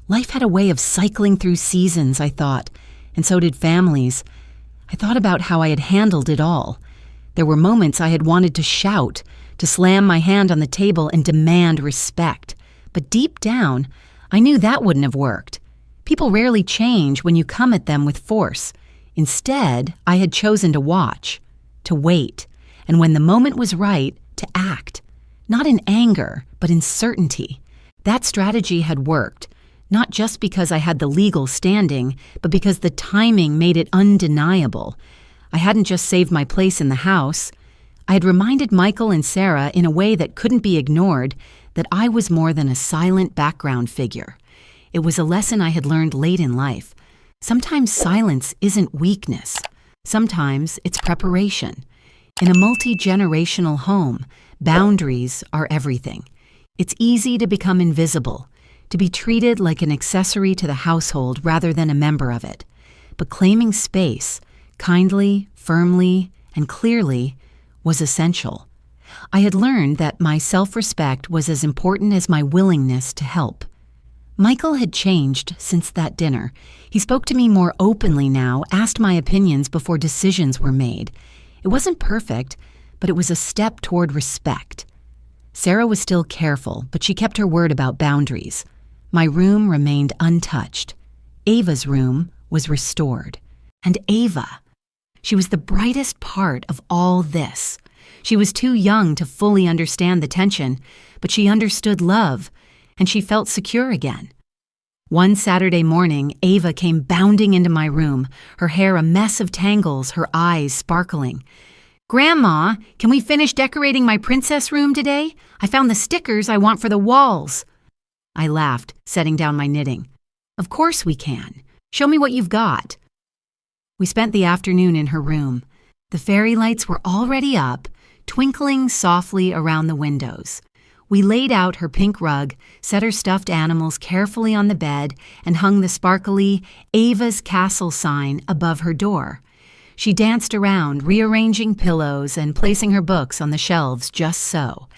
Life had a way of cycling through seasons, I thought, and so did families. I thought about how I had handled it all. There were moments I had wanted to shout, to slam my hand on the table and demand respect. But deep down, I knew that wouldn't have worked. People rarely change when you come at them with force. Instead, I had chosen to watch, to wait, and when the moment was right, to act. Not in anger, but in certainty. That strategy had worked, not just because I had the legal standing, but because the timing made it undeniable. I hadn't just saved my place in the house. I had reminded Michael and Sarah in a way that couldn't be ignored that I was more than a silent background figure. It was a lesson I had learned late in life. Sometimes silence isn't weakness. Sometimes it's preparation. In a multi-generational home, boundaries are everything. It's easy to become invisible, to be treated like an accessory to the household rather than a member of it. But claiming space, kindly, firmly, and clearly, was essential. I had learned that my self-respect was as important as my willingness to help. Michael had changed since that dinner. He spoke to me more openly now, asked my opinions before decisions were made. It wasn't perfect, but it was a step toward respect. Sarah was still careful, but she kept her word about boundaries. My room remained untouched. Ava's room was restored. And Ava, she was the brightest part of all this. She was too young to fully understand the tension, but she understood love, and she felt secure again. One Saturday morning, Ava came bounding into my room, her hair a mess of tangles, her eyes sparkling. "Grandma, can we finish decorating my princess room today? I found the stickers I want for the walls." I laughed, setting down my knitting. "Of course we can. Show me what you've got." We spent the afternoon in her room. The fairy lights were already up, twinkling softly around the windows. We laid out her pink rug, set her stuffed animals carefully on the bed, and hung the sparkly Ava's Castle sign above her door. She danced around, rearranging pillows and placing her books on the shelves just so.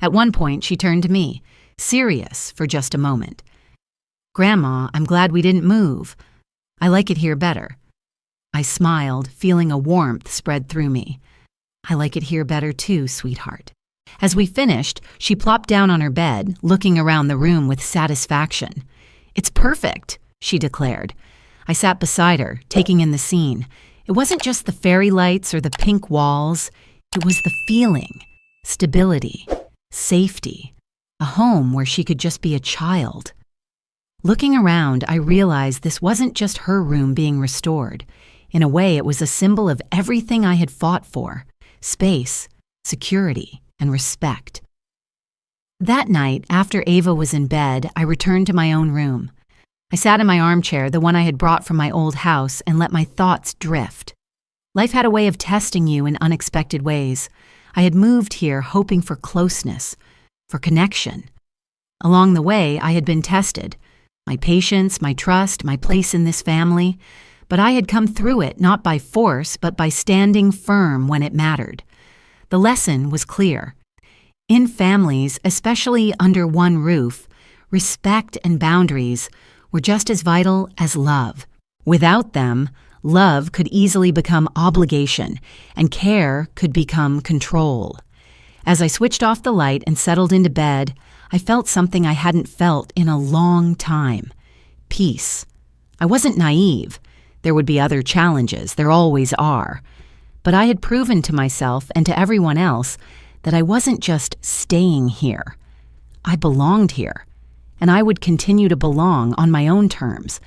At one point, she turned to me, serious for just a moment. "Grandma, I'm glad we didn't move. I like it here better." I smiled, feeling a warmth spread through me. "I like it here better too, sweetheart." As we finished, she plopped down on her bed, looking around the room with satisfaction. "It's perfect," she declared. I sat beside her, taking in the scene. It wasn't just the fairy lights or the pink walls. It was the feeling, stability, safety, a home where she could just be a child. Looking around, I realized this wasn't just her room being restored. In a way, it was a symbol of everything I had fought for: space, security, and respect. That night, after Ava was in bed, I returned to my own room. I sat in my armchair, the one I had brought from my old house, and let my thoughts drift. Life had a way of testing you in unexpected ways. I had moved here hoping for closeness. for connection. Along the way, I had been tested. My patience, my trust, my place in this family. But I had come through it not by force, but by standing firm when it mattered. The lesson was clear. In families, especially under one roof, respect and boundaries were just as vital as love. Without them, love could easily become obligation, and care could become control. As I switched off the light and settled into bed, I felt something I hadn't felt in a long time: peace. I wasn't naive. There would be other challenges, there always are. But I had proven to myself and to everyone else that I wasn't just staying here. I belonged here, and I would continue to belong on my own terms,